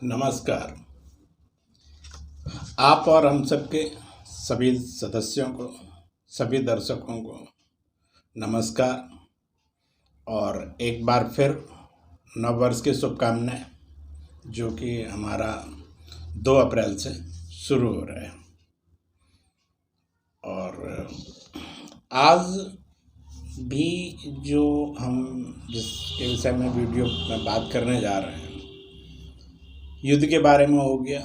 नमस्कार। आप और हम सबके सभी सदस्यों को, सभी दर्शकों को नमस्कार और एक बार फिर नव वर्ष की शुभकामनाएं, जो कि हमारा 2 अप्रैल से शुरू हो रहा है। और आज भी जो हम जिसके विषय में वीडियो में बात करने जा रहे हैं, युद्ध के बारे में हो गया,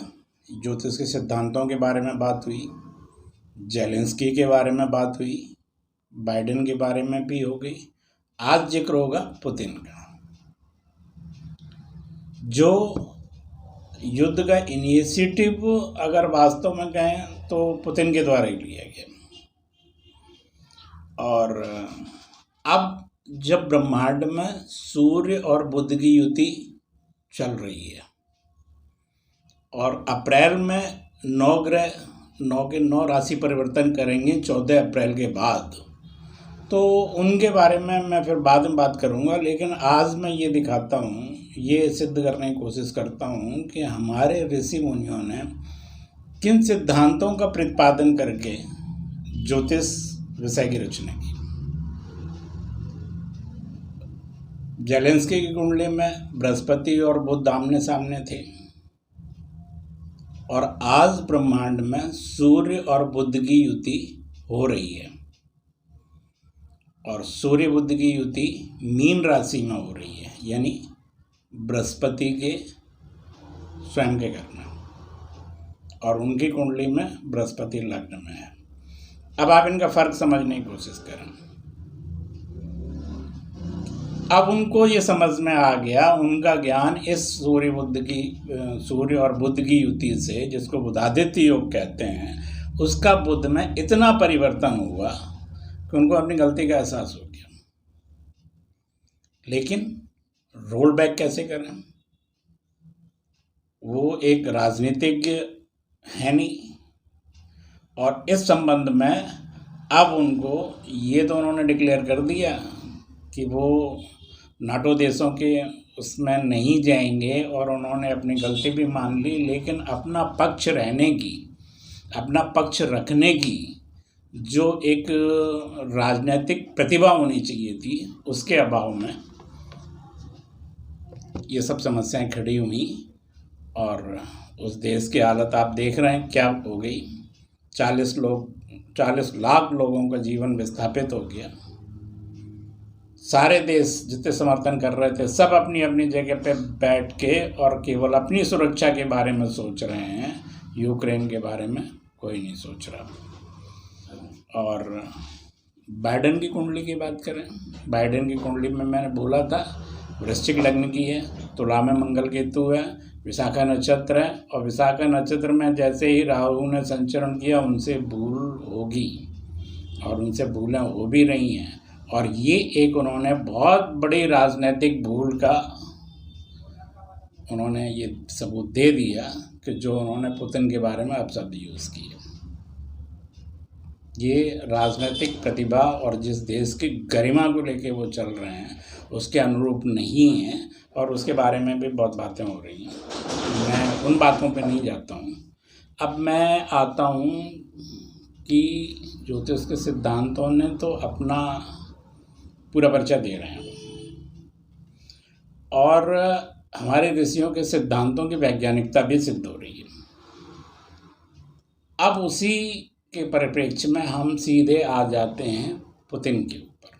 ज्योतिष के सिद्धांतों के बारे में बात हुई, जेलेंस्की के बारे में बात हुई, बाइडेन के बारे में भी हो गई। आज जिक्र होगा पुतिन का। जो युद्ध का इनिशिएटिव अगर वास्तव में कहें तो पुतिन के द्वारा ही लिया गया। और अब जब ब्रह्मांड में सूर्य और बुध की युति चल रही है और अप्रैल में 9 ग्रह 9 के 9 राशि परिवर्तन करेंगे 14 अप्रैल के बाद, तो उनके बारे में मैं फिर बाद में बात करूंगा। लेकिन आज मैं ये दिखाता हूँ, ये सिद्ध करने की कोशिश करता हूँ कि हमारे ऋषि मुनियों ने किन सिद्धांतों का प्रतिपादन करके ज्योतिष विषय की रचना की। जेलेंस्की की कुंडली में बृहस्पति और बुध आमने सामने थे और आज ब्रह्मांड में सूर्य और बुध की युति हो रही है और सूर्य बुध की युति मीन राशि में हो रही है, यानी बृहस्पति के स्वयं के घर में, और उनकी कुंडली में बृहस्पति लग्न में है। अब आप इनका फर्क समझने की कोशिश करें। अब उनको ये समझ में आ गया, उनका ज्ञान इस सूर्य और बुध की युति से, जिसको बुधादित्य योग कहते हैं, उसका बुध में इतना परिवर्तन हुआ कि उनको अपनी गलती का एहसास हो गया। लेकिन रोल बैक कैसे करें? वो एक राजनीतिज्ञ है नहीं, और इस संबंध में अब उनको ये तो उन्होंने डिक्लेयर कर दिया कि वो नाटो देशों के उसमें नहीं जाएंगे और उन्होंने अपनी गलती भी मान ली। लेकिन अपना पक्ष रहने की, अपना पक्ष रखने की जो एक राजनीतिक प्रतिभा होनी चाहिए थी, उसके अभाव में ये सब समस्याएं खड़ी हुई और उस देश की हालत आप देख रहे हैं क्या हो गई। 40 लाख लोगों का जीवन विस्थापित हो गया। सारे देश जितने समर्थन कर रहे थे, सब अपनी अपनी जगह पे बैठ के और केवल अपनी सुरक्षा के बारे में सोच रहे हैं। यूक्रेन के बारे में कोई नहीं सोच रहा। और बाइडेन की कुंडली की बात करें, बाइडेन की कुंडली में मैंने बोला था वृश्चिक लग्न की है, तुला में मंगल केतु है, विशाखा नक्षत्र है, और विशाखा नक्षत्र में जैसे ही राहु ने संचरण किया उनसे भूल होगी और उनसे भूलें हो भी रही हैं। और ये एक उन्होंने बहुत बड़ी राजनीतिक भूल का उन्होंने ये सबूत दे दिया कि जो उन्होंने पुतिन के बारे में अपशब्द यूज़ किए। ये राजनीतिक प्रतिभा और जिस देश की गरिमा को लेके वो चल रहे हैं उसके अनुरूप नहीं है, और उसके बारे में भी बहुत बातें हो रही हैं। मैं उन बातों पे नहीं जाता हूँ। अब मैं आता हूँ कि ज्योतिष के सिद्धांतों ने तो अपना पूरा परिचय दे रहे हैं और हमारे ऋषियों के सिद्धांतों की वैज्ञानिकता भी सिद्ध हो रही है। अब उसी के परिप्रेक्ष्य में हम सीधे आ जाते हैं पुतिन के ऊपर।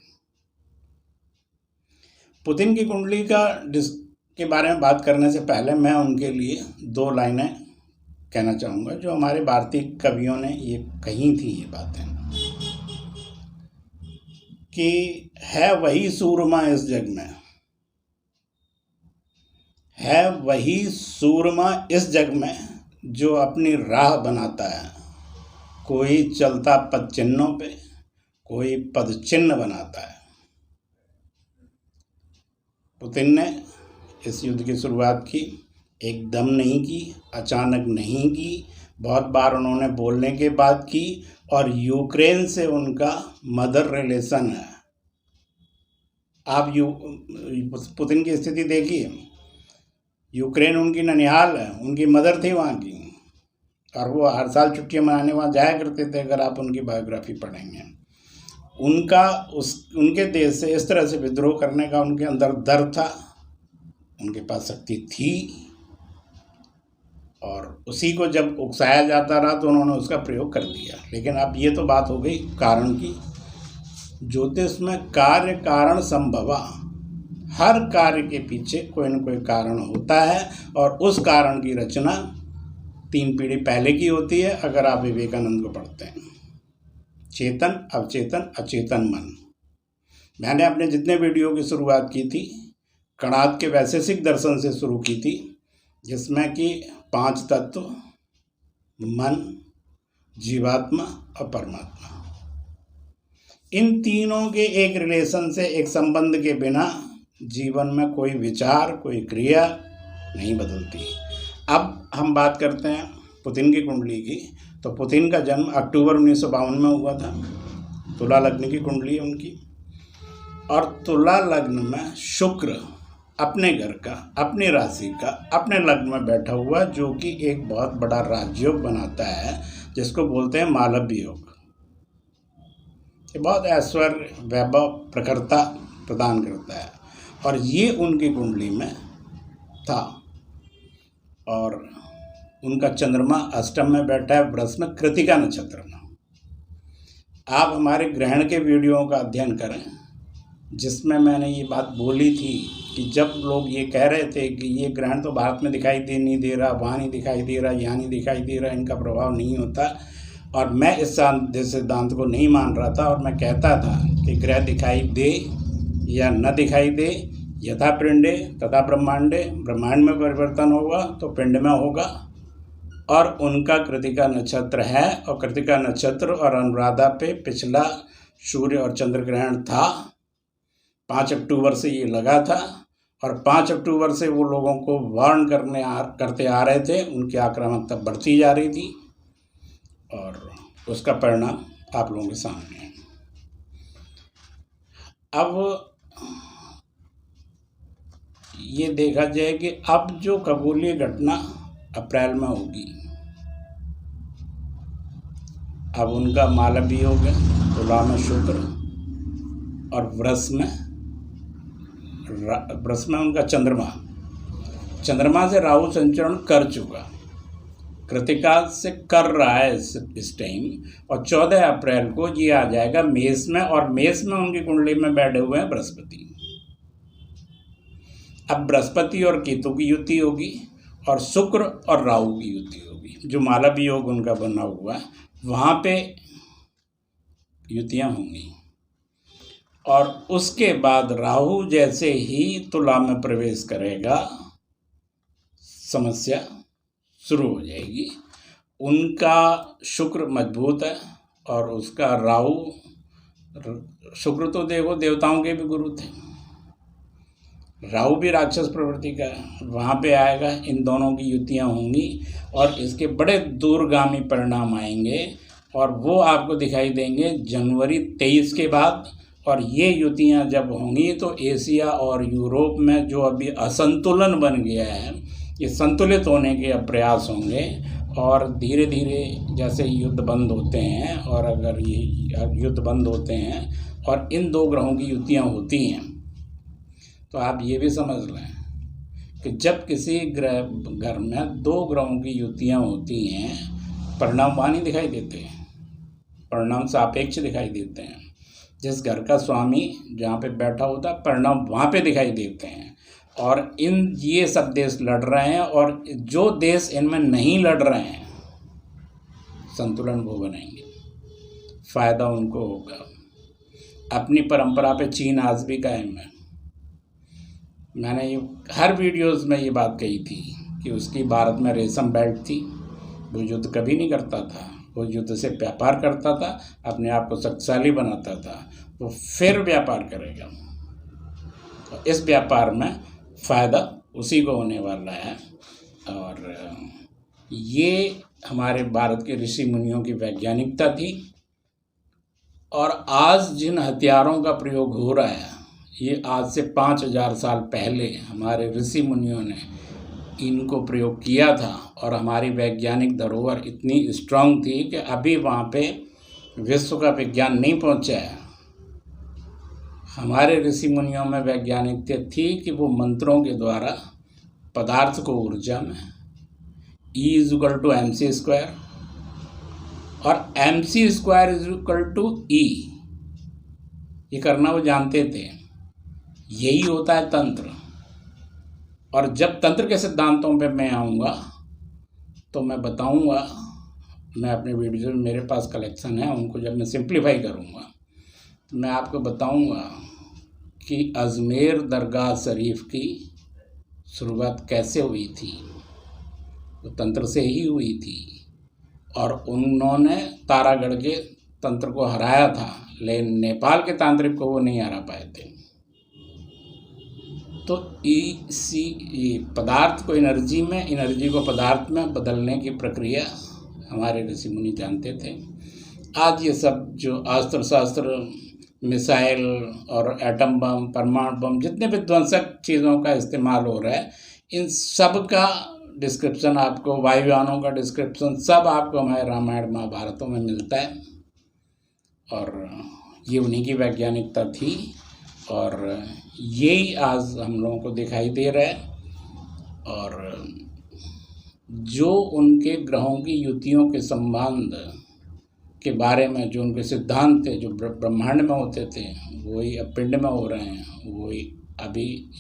पुतिन की कुंडली के बारे में बात करने से पहले मैं उनके लिए 2 लाइनें कहना चाहूँगा जो हमारे भारतीय कवियों ने ये कही थी। ये बातें कि है वही सूरमा इस जग में, है वही सूरमा इस जग में जो अपनी राह बनाता है। कोई चलता पद चिन्हों पे, कोई पद चिन्ह बनाता है। पुतिन ने इस युद्ध की शुरुआत की, एकदम नहीं की, अचानक नहीं की, बहुत बार उन्होंने बोलने के बाद की, और यूक्रेन से उनका मदर रिलेशन है। आप पुतिन की स्थिति देखिए, यूक्रेन उनकी ननिहाल है, उनकी मदर थी वहाँ की, और वो हर साल छुट्टियाँ मनाने वहाँ जाया करते थे। अगर आप उनकी बायोग्राफी पढ़ेंगे, उनके देश से इस तरह से विद्रोह करने का उनके अंदर डर था, उनके पास शक्ति थी, और उसी को जब उकसाया जाता रहा तो उन्होंने उसका प्रयोग कर दिया। लेकिन अब ये तो बात हो गई कारण की। ज्योतिष में कार्य कारण संभवा, हर कार्य के पीछे कोई न कोई कारण होता है, और उस कारण की रचना 3 पीढ़ी पहले की होती है। अगर आप विवेकानंद को पढ़ते हैं, चेतन, अवचेतन, अचेतन मन। मैंने अपने जितने वीडियो की शुरुआत की थी कणाद के वैशेषिक दर्शन से शुरू की थी, जिसमें कि 5 तत्व, मन, जीवात्मा और परमात्मा, इन तीनों के एक रिलेशन से, एक संबंध के बिना जीवन में कोई विचार, कोई क्रिया नहीं बदलती। अब हम बात करते हैं पुतिन की कुंडली की। तो पुतिन का जन्म अक्टूबर 1952 में हुआ था। तुला लग्न की कुंडली है उनकी, और तुला लग्न में शुक्र अपने घर का, अपनी राशि का, अपने लग्न में बैठा हुआ, जो कि एक बहुत बड़ा राजयोग बनाता है, जिसको बोलते हैं मालव्य योग। ये बहुत ऐश्वर्य, वैभव, प्रखरता प्रदान करता है, और ये उनकी कुंडली में था। और उनका चंद्रमा अष्टम में बैठा है, वृष में, कृतिका नक्षत्र में। आप हमारे ग्रहण के वीडियो का अध्ययन करें, जिसमें मैंने ये बात बोली थी कि जब लोग ये कह रहे थे कि ये ग्रहण तो भारत में दिखाई नहीं दे रहा, वहाँ नहीं दिखाई दे रहा, यहाँ नहीं दिखाई दे रहा, इनका प्रभाव नहीं होता, और मैं इस सिद्धांत को नहीं मान रहा था, और मैं कहता था कि ग्रह दिखाई दे या न दिखाई दे, यथा पिंडे तथा ब्रह्मांडे, ब्रह्मांड में परिवर्तन होगा तो पिंड में होगा। और उनका कृतिका नक्षत्र है, और कृतिका नक्षत्र और अनुराधा पे पिछला सूर्य और चंद्र ग्रहण था। 5 अक्टूबर से ये लगा था, और 5 अक्टूबर से वो लोगों को वार्न करते आ रहे थे। उनकी आक्रामकता बढ़ती जा रही थी, और उसका परिणाम आप लोगों के सामने है। अब ये देखा जाए कि अब जो खगोलीय घटना अप्रैल में होगी, अब उनका मालव्य योग है, तुला में शुक्र, और वृष में उनका चंद्रमा से राहु संचरण कर चुका, कृतिका से कर रहा है इस टाइम, और 14 अप्रैल को ये आ जाएगा मेष में, और मेष में उनकी कुंडली में बैठे हुए हैं बृहस्पति। अब बृहस्पति और केतु की युति होगी, और शुक्र और राहु की युति होगी। जो मालव्य योग उनका बना हुआ है वहाँ पे युतियाँ होंगी, और उसके बाद राहु जैसे ही तुला में प्रवेश करेगा, समस्या शुरू हो जाएगी। उनका शुक्र मजबूत है, और उसका राहु, शुक्र तो देखो देवताओं के भी गुरु थे, राहु भी राक्षस प्रवृत्ति का है, वहाँ पे आएगा। इन दोनों की युतियाँ होंगी, और इसके बड़े दूरगामी परिणाम आएंगे, और वो आपको दिखाई देंगे जनवरी 23 के बाद। और ये युतियाँ जब होंगी तो एशिया और यूरोप में जो अभी असंतुलन बन गया है, ये संतुलित होने के अब प्रयास होंगे, और धीरे धीरे जैसे युद्ध बंद होते हैं, और अगर ये युद्ध बंद होते हैं और इन 2 ग्रहों की युतियाँ होती हैं, तो आप ये भी समझ लें कि जब किसी घर में 2 ग्रहों की युतियाँ होती हैं, परिणाम वहाँ नहीं दिखाई देते हैं, परिणाम सापेक्ष दिखाई देते हैं। जिस घर का स्वामी जहाँ पे बैठा होता है, परिणाम वहाँ पे दिखाई देते हैं। और ये सब देश लड़ रहे हैं, और जो देश इनमें नहीं लड़ रहे हैं, संतुलन वो बनाएंगे, फायदा उनको होगा। अपनी परंपरा पे चीन आज भी कायम है। मैंने हर वीडियोस में ये बात कही थी कि उसकी भारत में रेशम बेल्ट थी, वो युद्ध कभी नहीं करता था, वो युद्ध से व्यापार करता था, अपने आप को शक्तिशाली बनाता था। वो फिर व्यापार करेगा, तो इस व्यापार में फ़ायदा उसी को होने वाला है। और ये हमारे भारत के ऋषि मुनियों की वैज्ञानिकता थी, और आज जिन हथियारों का प्रयोग हो रहा है, ये आज से 5000 साल पहले हमारे ऋषि मुनियों ने इनको प्रयोग किया था और हमारी वैज्ञानिक धरोहर इतनी स्ट्रांग थी कि अभी वहाँ पे विश्व का विज्ञान नहीं पहुँचा है। हमारे ऋषि मुनियों में वैज्ञानिकता थी कि वो मंत्रों के द्वारा पदार्थ को ऊर्जा में E=mc² और mc²E ये करना वो जानते थे। यही होता है तंत्र। और जब तंत्र के सिद्धांतों पे मैं आऊँगा तो मैं बताऊँगा, मैं अपने वीडियो में मेरे पास कलेक्शन है, उनको जब मैं सिंप्लीफाई करूँगा तो मैं आपको बताऊँगा कि अजमेर दरगाह शरीफ की शुरुआत कैसे हुई थी। वो तंत्र से ही हुई थी और उन्होंने तारागढ़ के तंत्र को हराया था, लेकिन नेपाल के तांत्रिक को वो नहीं हरा पाए थे। तो इसी पदार्थ को एनर्जी में, एनर्जी को पदार्थ में बदलने की प्रक्रिया हमारे ऋषि मुनि जानते थे। आज ये सब जो अस्त्र शस्त्र, मिसाइल और एटम बम, परमाणु बम, जितने विध्वंसक चीज़ों का इस्तेमाल हो रहा है, इन सब का डिस्क्रिप्शन आपको, वायुयानों का डिस्क्रिप्शन सब आपको हमारे रामायण महाभारतों में मिलता है। और ये उन्हीं की वैज्ञानिकता थी और यही आज हम लोगों को दिखाई दे रहा है। और जो उनके ग्रहों की युतियों के संबंध के बारे में जो उनके सिद्धांत थे, जो ब्रह्मांड में होते थे, वही अब पिंड में हो रहे हैं, वही अभी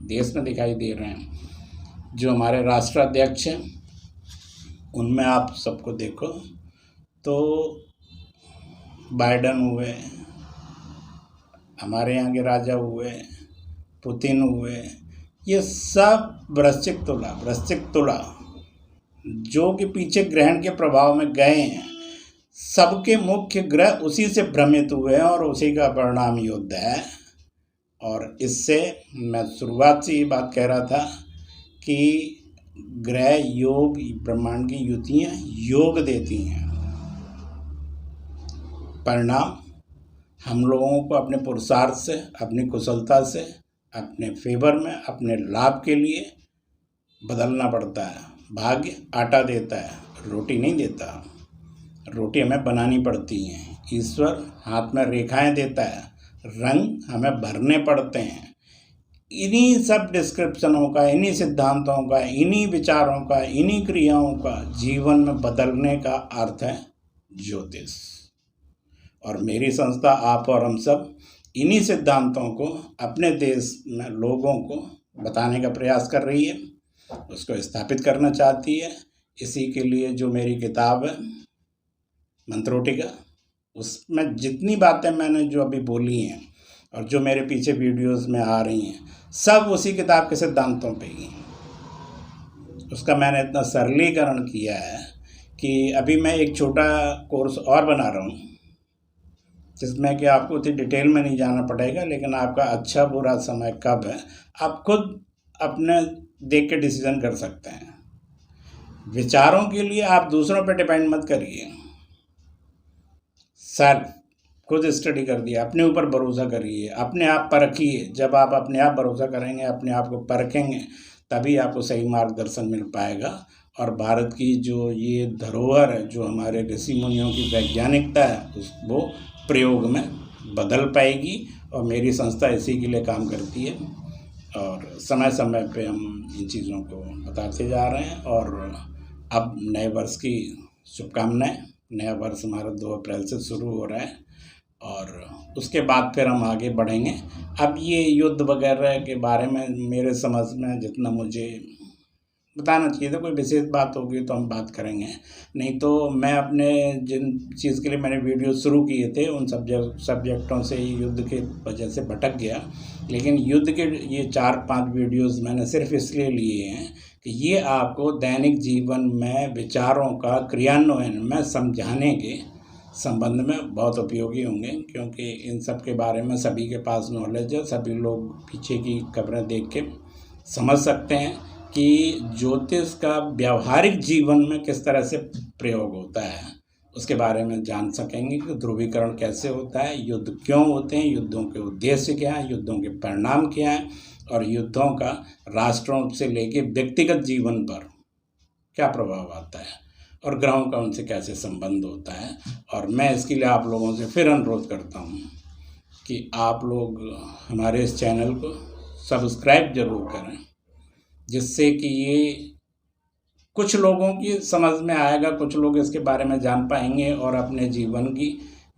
देश में दिखाई दे रहे हैं। जो हमारे राष्ट्राध्यक्ष हैं उनमें आप सबको देखो तो बाइडन हुए, हमारे यहाँ के राजा हुए, पुतिन हुए, ये सब वृश्चिक तुला जो कि पीछे ग्रहण के प्रभाव में गए हैं, सबके मुख्य ग्रह उसी से भ्रमित हुए हैं और उसी का परिणाम युद्ध है। और इससे मैं शुरुआत से ये बात कह रहा था कि ग्रह योग, ब्रह्मांड की युतियाँ योग देती हैं। परिणाम हम लोगों को अपने पुरुषार्थ से, अपनी कुशलता से, अपने फेवर में, अपने लाभ के लिए बदलना पड़ता है। भाग्य आटा देता है, रोटी नहीं देता। रोटी हमें बनानी पड़ती है। ईश्वर हाथ में रेखाएं देता है, रंग हमें भरने पड़ते हैं। इन्हीं सब डिस्क्रिप्शनों का, इन्हीं सिद्धांतों का, इन्हीं विचारों का, इन्हीं क्रियाओं का जीवन में बदलने का अर्थ है ज्योतिष। और मेरी संस्था आप और हम सब इन्हीं सिद्धांतों को अपने देश में लोगों को बताने का प्रयास कर रही है, उसको स्थापित करना चाहती है। इसी के लिए जो मेरी किताब है मंत्रोटिका, उसमें जितनी बातें मैंने जो अभी बोली हैं और जो मेरे पीछे वीडियोस में आ रही हैं, सब उसी किताब के सिद्धांतों पे ही। उसका मैंने इतना सरलीकरण किया है कि अभी मैं एक छोटा कोर्स और बना रहा हूँ जिसमें कि आपको उतनी डिटेल में नहीं जाना पड़ेगा, लेकिन आपका अच्छा बुरा समय कब है आप खुद अपने देख के डिसीजन कर सकते हैं। विचारों के लिए आप दूसरों पर डिपेंड मत करिए, सेल्फ खुद स्टडी कर दिया, अपने ऊपर भरोसा करिए, अपने आप परखिए। जब आप अपने आप भरोसा करेंगे, अपने आप को परखेंगे, तभी आपको सही मार्गदर्शन मिल पाएगा। और भारत की जो ये धरोहर है, जो हमारे ऋषि मुनियों की वैज्ञानिकता है, वो प्रयोग में बदल पाएगी। और मेरी संस्था इसी के लिए काम करती है और समय समय पे हम इन चीज़ों को बताते जा रहे हैं। और अब नए वर्ष की शुभकामनाएं। नया वर्ष हमारा 2 अप्रैल से शुरू हो रहा है और उसके बाद फिर हम आगे बढ़ेंगे। अब ये युद्ध वगैरह के बारे में मेरे समझ में जितना मुझे बताना चाहिए था, कोई विशेष बात होगी तो हम बात करेंगे, नहीं तो मैं अपने जिन चीज़ के लिए मैंने वीडियो शुरू किए थे उन सब्जेक्टों से युद्ध के वजह से भटक गया। लेकिन युद्ध के ये 4-5 वीडियोस मैंने सिर्फ इसलिए लिए हैं कि ये आपको दैनिक जीवन में विचारों का क्रियान्वयन में समझाने के संबंध में बहुत उपयोगी होंगे, क्योंकि इन सब के बारे में सभी के पास नॉलेज है। सभी लोग पीछे की खबरें देख के समझ सकते हैं कि ज्योतिष का व्यावहारिक जीवन में किस तरह से प्रयोग होता है, उसके बारे में जान सकेंगे कि ध्रुवीकरण कैसे होता है, युद्ध क्यों होते हैं, युद्धों के उद्देश्य क्या हैं, युद्धों के परिणाम क्या हैं, और युद्धों का राष्ट्रों से लेके व्यक्तिगत जीवन पर क्या प्रभाव आता है और ग्रहों का उनसे कैसे संबंध होता है। और मैं इसके लिए आप लोगों से फिर अनुरोध करता हूँ कि आप लोग हमारे इस चैनल को सब्सक्राइब जरूर करें, जिससे कि ये कुछ लोगों की समझ में आएगा, कुछ लोग इसके बारे में जान पाएंगे और अपने जीवन की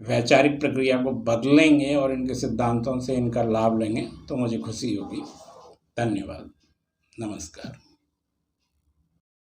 वैचारिक प्रक्रिया को बदलेंगे और इनके सिद्धांतों से इनका लाभ लेंगे, तो मुझे खुशी होगी। धन्यवाद, नमस्कार।